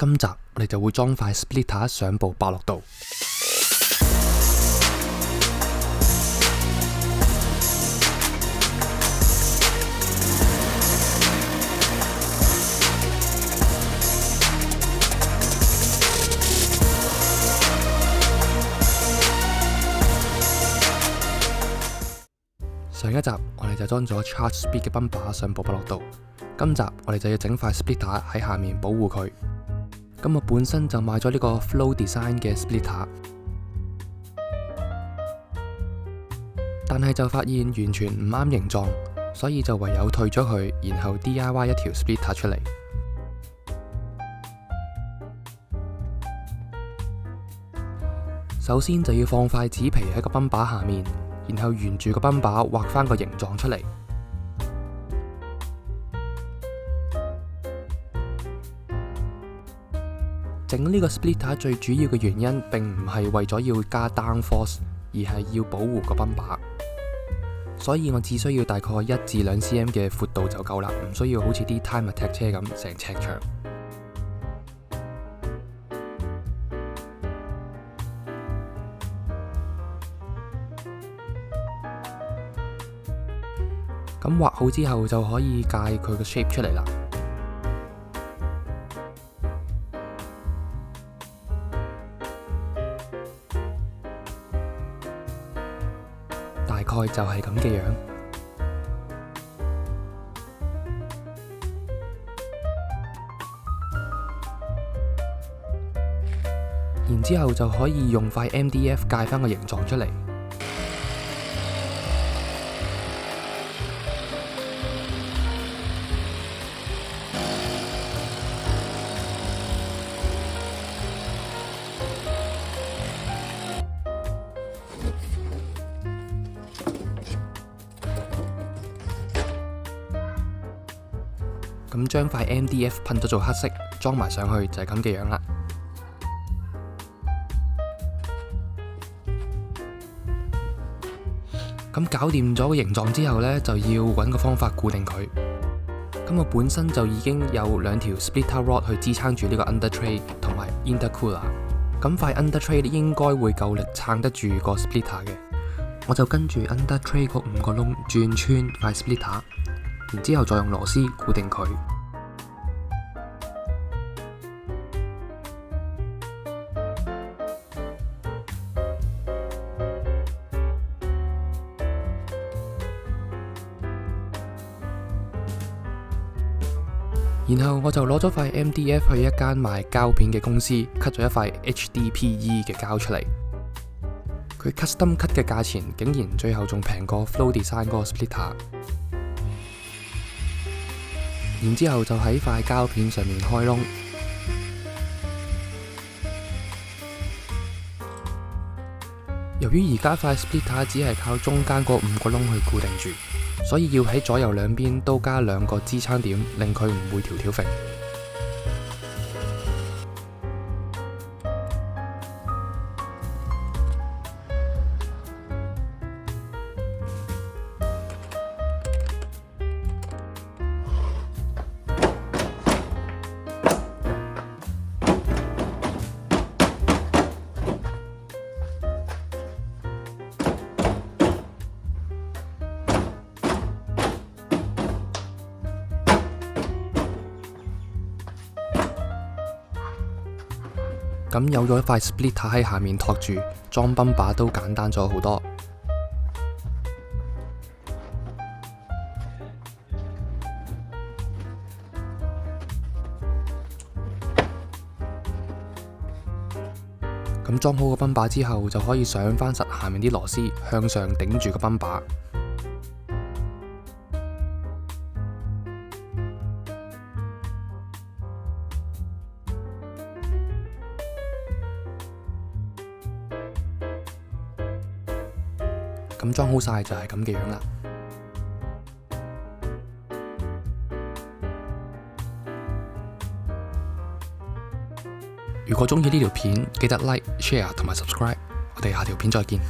今集我哋就會裝塊 splitter 上部伯樂度。上一集我哋就裝咗 charge speed 嘅泵把上部伯樂度，今集我哋就要整塊 splitter 喺下面保護佢。咁我本身就買咗呢個 Flow Design 嘅 splitter， 但係就發現完全唔啱形狀，所以就唯有退咗佢，然後 DIY 一條 splitter 出嚟。首先就要放塊紙皮喺個泵把下面，然後沿住個泵把畫返個形狀出嚟。整呢個 splitter 最主要嘅原因並唔係為咗要加 down force， 而係要保護個泵把。所以我只需要大概1至2 cm 嘅闊度就夠啦，唔需要好似啲 Time Attack 車咁成尺長。咁畫好之後就可以界佢個 shape 出嚟啦。大概就係咁嘅樣。然之後就可以用塊 MDF 界返個形狀出嚟。咁將塊 MDF 噴咗做黑色，裝埋上去就係咁嘅樣啦。咁搞掂咗個形狀之後呢，就要揾個方法固定佢。咁我本身就已經有2條 splitter rod 去支撐住呢個 under tray 同埋 intercooler。咁塊 under tray 應該會夠力撐得住個 splitter 嘅。我就跟住 under tray 嗰5個窿轉穿塊 splitter。然之後再用螺絲固定佢。然後我就攞咗塊 MDF 去一間賣膠片嘅公司 cut 咗一塊 HDPE 嘅膠出嚟。佢 custom cut 嘅價錢竟然最後仲平過 Flow Design 嗰個 splitter。然之後就喺塊膠片上面開窿。由於而家塊 splitter 只係靠中間嗰5個窿去固定住，所以要喺左右兩邊都加2個支撐點，令佢唔會條條揈。咁有咗一塊 splitter 喺下面托住，裝泵把都簡單咗好多。咁裝好個泵把之後，就可以上返實下面啲螺絲，向上頂住個泵把。咁裝好晒就係咁嘅樣啦。如果鍾意呢條片，記得 like、share 同埋 subscribe。我哋下條片再見。